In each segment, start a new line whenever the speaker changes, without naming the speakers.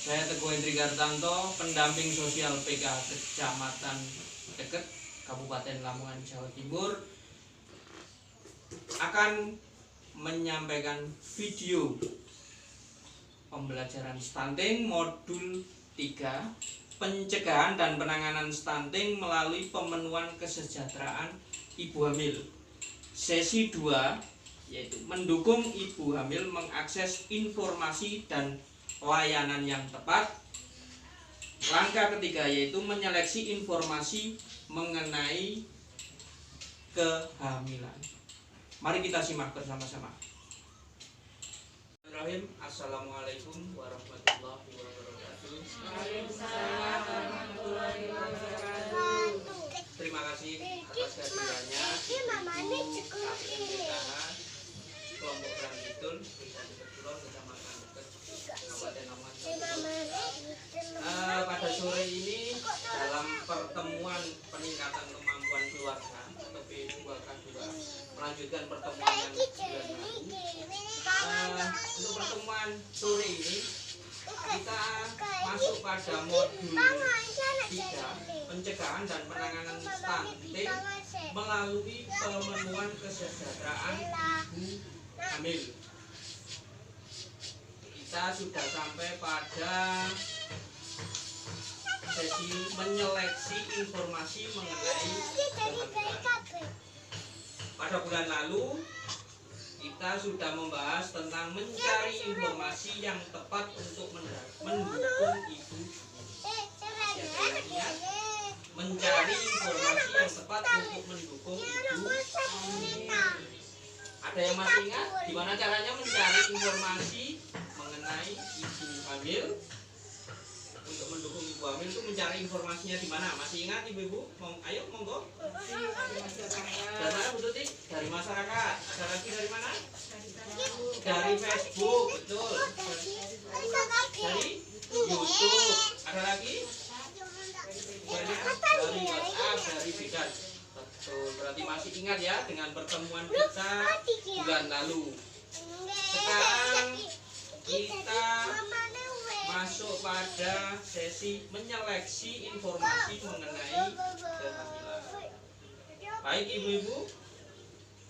Saya Teguh Hendri Gartanto, pendamping sosial PK Kecamatan Deket, Kabupaten Lamongan, Jawa Timur, akan menyampaikan video pembelajaran stunting modul 3, pencegahan dan penanganan stunting melalui pemenuhan kesejahteraan ibu hamil. Sesi 2 yaitu mendukung ibu hamil mengakses informasi dan layanan yang tepat. Langkah ketiga yaitu menyeleksi informasi mengenai kehamilan. Mari kita simak bersama-sama. Assalamualaikum warahmatullahi wabarakatuh.
Waalaikumsalam warahmatullahi wabarakatuh.
Terima kasih atas kehadirannya Ibu kelompok Rangitun, Desa Deket Kecamatan Deket, Kabupaten Lamongan. Pada sore ini dalam pertemuan peningkatan kemampuan keluarga atau P2K2 melanjutkan pertemuan yang bulan lalu. Untuk pertemuan sore ini kita masuk pada modul 3, pencegahan dan penanganan stunting melalui pemenuhan kesejahteraan ibu hamil. Kita sudah sampai pada sesi menyeleksi informasi mengenai kehamilan. Pada bulan lalu kita sudah membahas tentang mencari informasi yang tepat untuk mendukung ibu. Ya, mencari informasi yang tepat untuk mendukung ibu. Ada yang masih ingat gimana caranya mencari informasi mengenai ibu hamil? Untuk mendukung ibu hamil itu mencari informasinya di mana? Masih ingat ibu-ibu? Ayo monggo. Dari mana Bu Tuti? Dari masyarakat. Ada lagi dari mana? Dari Facebook, betul. Dari YouTube. Ada lagi? Dari WhatsApp, dari Bidan. Betul. Berarti masih ingat ya dengan pertemuan kita bulan lalu. Sekarang kita masuk pada sesi menyeleksi informasi mengenai kehamilan. Baik ibu-ibu,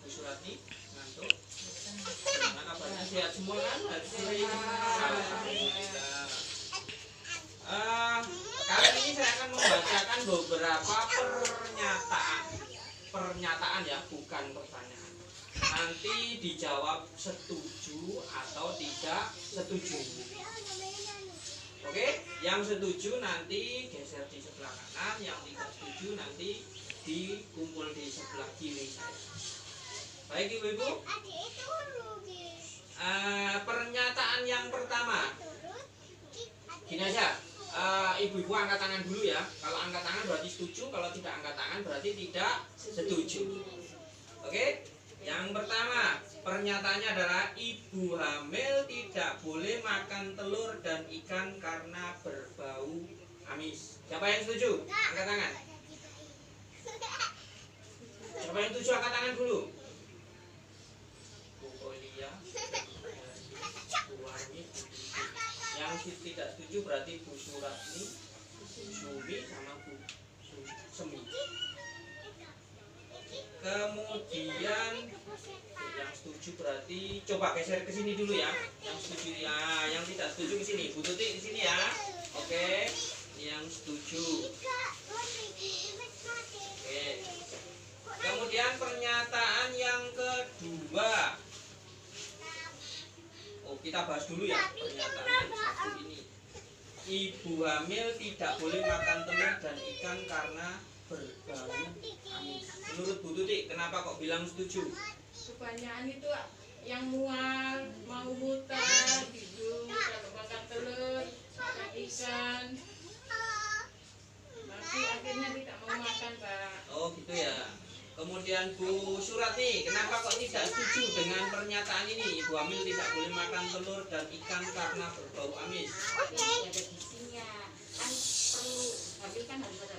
Bu Surati, ngantuk? Gimana kabarnya? Sehat semua kan? Hari ini alhamdulillah. Kali ini saya akan membacakan beberapa pernyataan ya, bukan pertanyaan. Nanti dijawab setuju atau tidak setuju. Oke, yang setuju nanti geser di sebelah kanan, yang tidak setuju nanti dikumpul di sebelah kiri saya. Baik ibu-ibu, pernyataan yang pertama, gini aja, ibu-ibu angkat tangan dulu ya. Kalau angkat tangan berarti setuju, kalau tidak angkat tangan berarti tidak setuju. Oke, yang pertama pernyataannya adalah ibu hamil tidak boleh makan telur dan ikan karena berbau amis. Siapa yang setuju? Angkat tangan. Siapa yang setuju angkat tangan dulu. Bu Olia, Bu Wani. Yang tidak setuju berarti Bu Suratni, Sumi sama Bu Semi. Kemudian yang setuju berarti coba geser ke sini dulu ya. Yang setuju ya, yang tidak setuju ke sini. Bu Tuti di sini ya. Oke. Yang setuju. Oke. Kemudian pernyataan yang kedua. Oh, kita bahas dulu ya pernyataan yang satu ini. Ibu hamil tidak boleh makan telur dan ikan karena berbau amis. Menurut Bu Tuti, kenapa kok bilang setuju?
Kebanyakan itu yang mual, mau muntah, gitu, kalau makan telur, makan ikan, nanti akhirnya tidak mau makan, Pak.
Oh gitu ya. Kemudian Bu Surati, kenapa kok tidak setuju dengan pernyataan ini? Ibu hamil tidak boleh makan telur dan ikan karena berbau amis.
Ada gizinya, kan perlu, hamil kan harus ada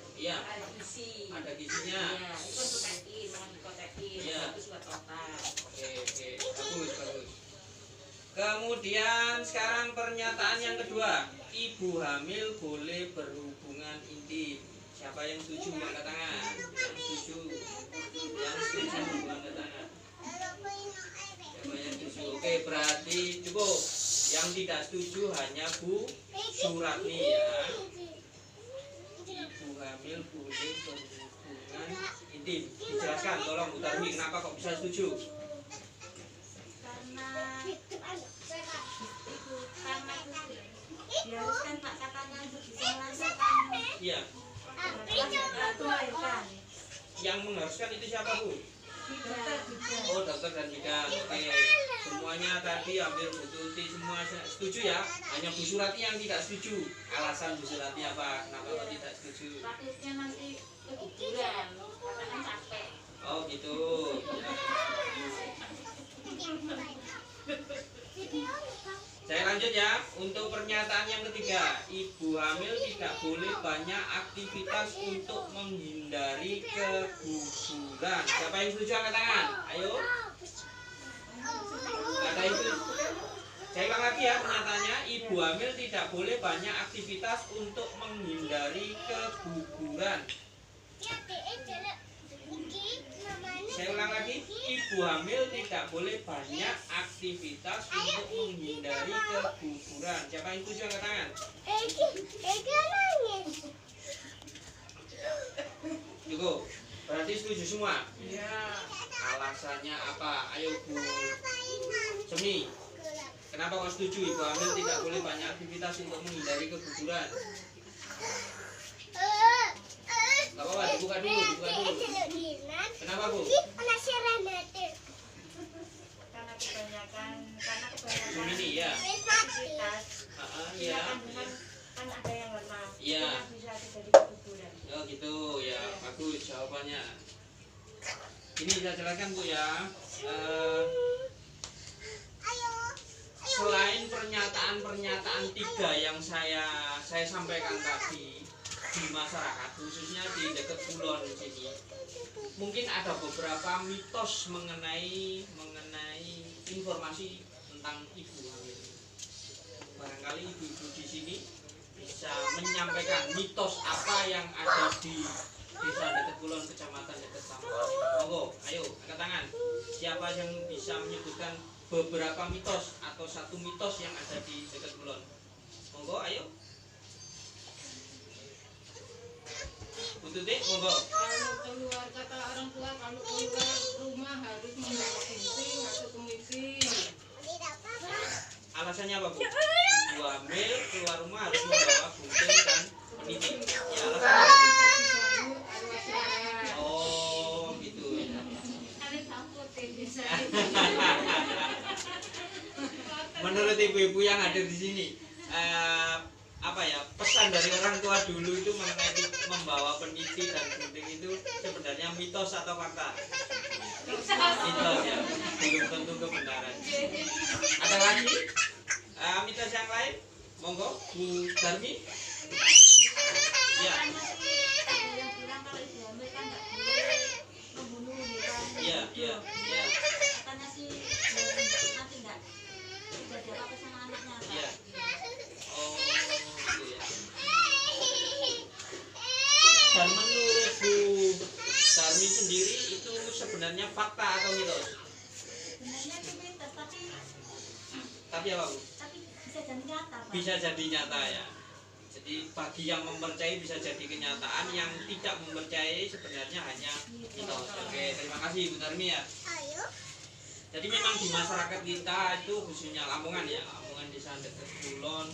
gizi.
Ada gizinya.
Iya, itu protein, mengandung protein, bagus buat otak.
Oke, bagus. Kemudian sekarang pernyataan yang kedua, ibu hamil boleh berhubungan intim. Siapa yang setuju angkat tangan? Yang setuju? Yang setuju angkat tangan. Siapa yang setuju? Oke, berarti cukup. Yang tidak setuju hanya Bu Suratni ya. Ibu hamil boleh berhubungan intim. Dijelaskan, tolong Bu Tarmi, kenapa kok bisa setuju?
Karena diharuskan Pak katanya untuk bisa melaksanakan
Iya.
melahirkan.
Yang mengharuskan itu siapa Bu?
Dokter juga.
Oh, dokter dan bidan. Oke. Semuanya tadi hampir Bu Tuti semua setuju ya. Hanya Bu Surati yang tidak setuju. Alasan Bu Surati apa? Kenapa kok tidak setuju?
Takutnya nanti keguguran, katanya capek.
Oh, gitu. Saya lanjut ya. Untuk pernyataan yang ketiga, ibu hamil tidak boleh banyak aktivitas untuk menghindari keguguran. Siapa yang setuju angkat tangan? Ayo. Ada itu. Saya ulang lagi ya pernyataannya, ibu hamil tidak boleh banyak aktivitas untuk menghindari keguguran. Saya ulang lagi, ibu hamil tidak boleh banyak aktivitas untuk menghindari keguguran. Siapa yang setuju angkat tangan? Cukup. Berarti setuju semua.
Iya.
Alasannya apa? Ayo Bu Semi. Kenapa kau setuju ibu hamil tidak boleh banyak aktivitas untuk menghindari keguguran? Gak apa-apa, dibuka dulu, dibuka dulu. Kenapa Bu?
Karena kebanyakan
Ini ya.
aktivitas
Iya.
kandungan kan ada yang lemah.
Iya.
Itu bisa terjadi keguguran.
Oh gitu ya, bagus jawabannya. Ini saya jelaskan Bu ya. Selain pernyataan-pernyataan tiga yang saya sampaikan tadi di masyarakat, khususnya di dekat Kulon sini, mungkin ada beberapa mitos mengenai informasi tentang ibu hamil. Barangkali ibu-ibu di sini bisa menyampaikan mitos apa yang ada di desa dekat Kulon, kecamatan dekat Sampang. Monggo, ayo angkat tangan. Siapa yang bisa menyebutkan beberapa mitos atau satu mitos yang ada di dekat Kulon? Monggo, ayo. Bu Tuti, monggo.
Kalau keluar, kata orang tua, kalau keluar rumah harus membawa gunting atau kemisi.
Alasannya apa Bu? Ibu hamil keluar rumah harus membawa gunting dan peniti. Ya, alasannya.
Disambut arwah sehat.
Oh, gitu.
Kalian takut ya bisa.
Menurut ibu-ibu yang hadir di sini, apa ya, pesan dari orang tua dulu itu mengenai membawa peniti dan gunting itu sebenarnya mitos atau fakta? Mitos ya, belum tentu kebenaran. Ada lagi mitos yang lain? Monggo, Bu Darmi. Ya,
Ada yang bilang kalau ibu hamil kan nggak boleh membunuh hewan.
iya, iya, iya,
Katanya sih nanti nggak terjadi apa-apa sama anaknya. Pak.
iya. Oh, gitu ya. Dan menurut Bu Darmi sendiri itu sebenarnya fakta atau mitos?
Sebenarnya itu mitos,
Tapi apa Bu?
tapi bisa jadi nyata, Pak.
Bisa jadi nyata ya. Jadi bagi yang mempercayai bisa jadi kenyataan, yang tidak mempercayai sebenarnya hanya mitos. Oke, terima kasih Bu Darmi ya. Jadi memang di masyarakat kita itu khususnya Lamongan ya, Lamongan desa dekat Kulon,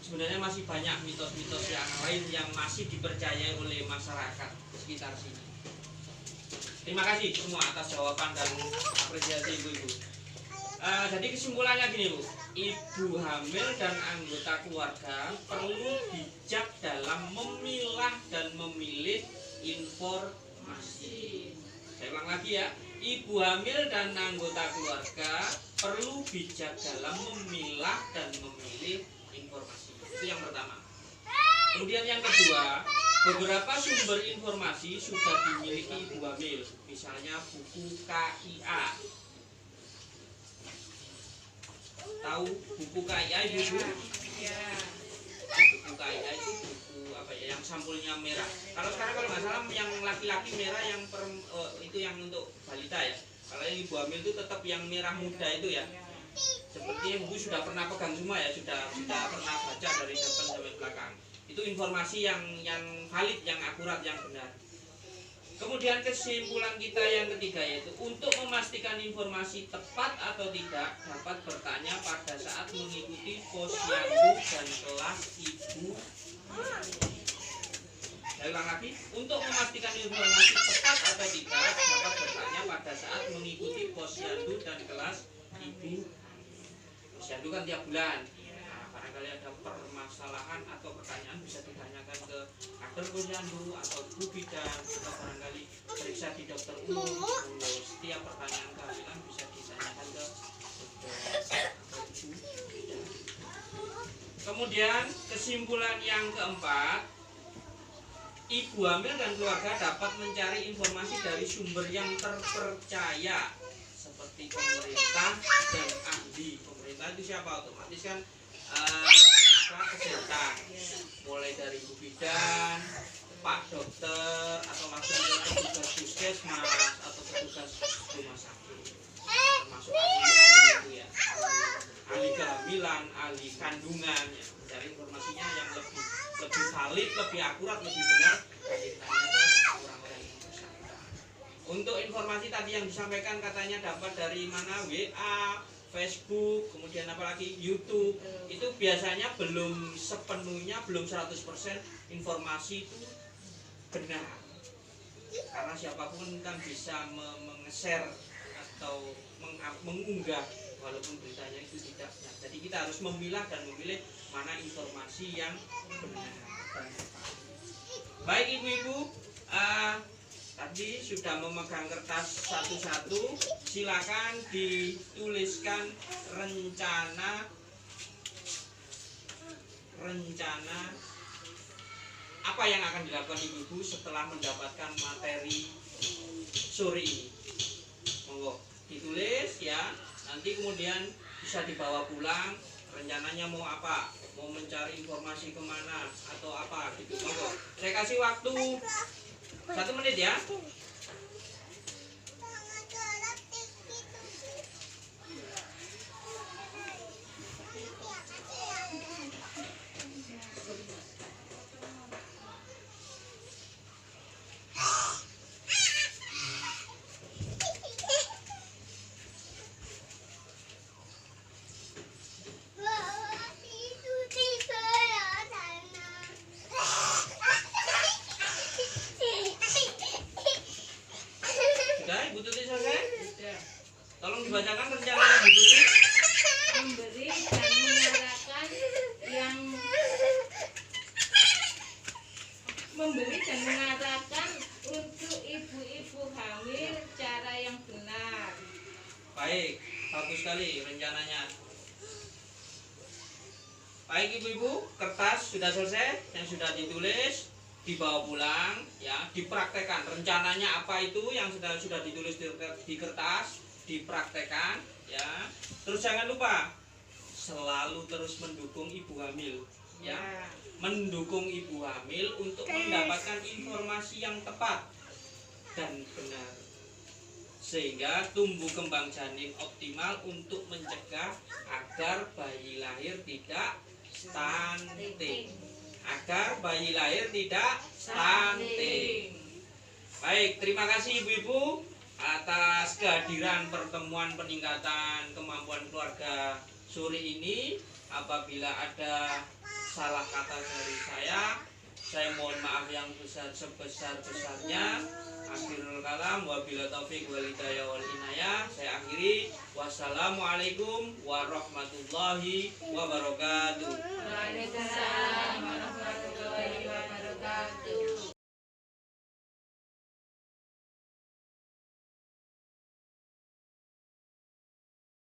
sebenarnya masih banyak mitos-mitos yang lain yang masih dipercayai oleh masyarakat sekitar sini. Terima kasih semua atas jawaban dan apresiasi ibu-ibu. Jadi kesimpulannya gini Bu, ibu hamil dan anggota keluarga perlu bijak dalam memilah dan memilih informasi. Saya ulang lagi ya, ibu hamil dan anggota keluarga perlu bijak dalam memilah dan memilih informasi. Itu yang pertama. Kemudian yang kedua, beberapa sumber informasi sudah dimiliki ibu hamil, misalnya buku KIA. tahu buku KIA ibu?
Ya.
Buku KIA itu buku apa ya, yang sampulnya merah. Kalau sekarang kalau nggak salah yang laki-laki merah, yang itu yang untuk balita ya. Kalau yang ibu hamil itu tetap yang merah muda itu ya. Seperti yang ibu sudah pernah pegang semua ya, sudah pernah baca dari depan sampai belakang. Itu informasi yang valid, yang akurat, yang benar. Kemudian kesimpulan kita yang ketiga yaitu untuk memastikan informasi tepat atau tidak dapat bertanya pada saat mengikuti posyandu dan kelas ibu. Saya ulang lagi, untuk memastikan informasi tepat atau tidak dapat bertanya pada saat mengikuti posyandu dan kelas ibu. Posyandu kan tiap bulan. Nah, barangkali ada permasalahan atau pertanyaan bisa ditanyakan ke kader posyandu atau ibu bidan, atau barangkali periksa di dokter umum. Setiap pertanyaan kehamilan bisa ditanyakan ke dokter atau ibu bidan. Kemudian kesimpulan yang keempat, ibu hamil dan keluarga dapat mencari informasi dari sumber yang terpercaya seperti pemerintah dan ahli. Pemerintah itu siapa? Otomatis kan tenaga kesehatan, mulai dari ibu bidan, pak dokter, atau langsung ke petugas puskesmas atau petugas rumah sakit, termasuk ahli itu ya, ahli kehamilan, ahli kandungan ya, mencari informasinya yang lebih valid, lebih akurat, lebih benar dari orang-orang yang bersangkutan. Untuk informasi tadi yang disampaikan katanya dapat dari mana? WA, Facebook, kemudian apalagi YouTube. Itu biasanya belum sepenuhnya, belum 100% informasi itu benar. Karena siapapun kan bisa meng-share atau mengunggah walaupun beritanya itu tidak. Nah, jadi kita harus memilah dan memilih mana informasi yang benar dan tepat. Baik ibu-ibu, tadi sudah memegang kertas satu-satu, silakan dituliskan rencana apa yang akan dilakukan ibu-ibu setelah mendapatkan materi sore ini. Monggo ditulis ya, nanti kemudian bisa dibawa pulang. Rencananya mau apa, mau mencari informasi kemana atau apa gitu. Monggo, saya kasih waktu 1 menit ya. Tolong dibacakan rencananya Bu Tuti.
Memberi dan mengarahkan yang memberi dan mengarahkan untuk ibu-ibu hamil cara yang benar.
Baik, bagus sekali rencananya. Baik ibu-ibu, kertas sudah selesai, yang sudah ditulis dibawa pulang ya, dipraktekkan rencananya apa itu yang sudah ditulis di kertas, dipraktekkan ya. Terus jangan lupa selalu terus mendukung ibu hamil ya, mendukung ibu hamil untuk mendapatkan informasi yang tepat dan benar sehingga tumbuh kembang janin optimal untuk mencegah agar bayi lahir tidak stunting. Baik, terima kasih ibu-ibu atas kehadiran pertemuan peningkatan kemampuan keluarga sore ini. Apabila ada salah kata dari saya mohon maaf yang sebesar-besarnya. Akhirul kalam, wabillahi taufiq wal hidayah wal inayah. Saya akhiri. Wassalamualaikum warahmatullahi wabarakatuh.
Waalaikumsalam warahmatullahi wabarakatuh.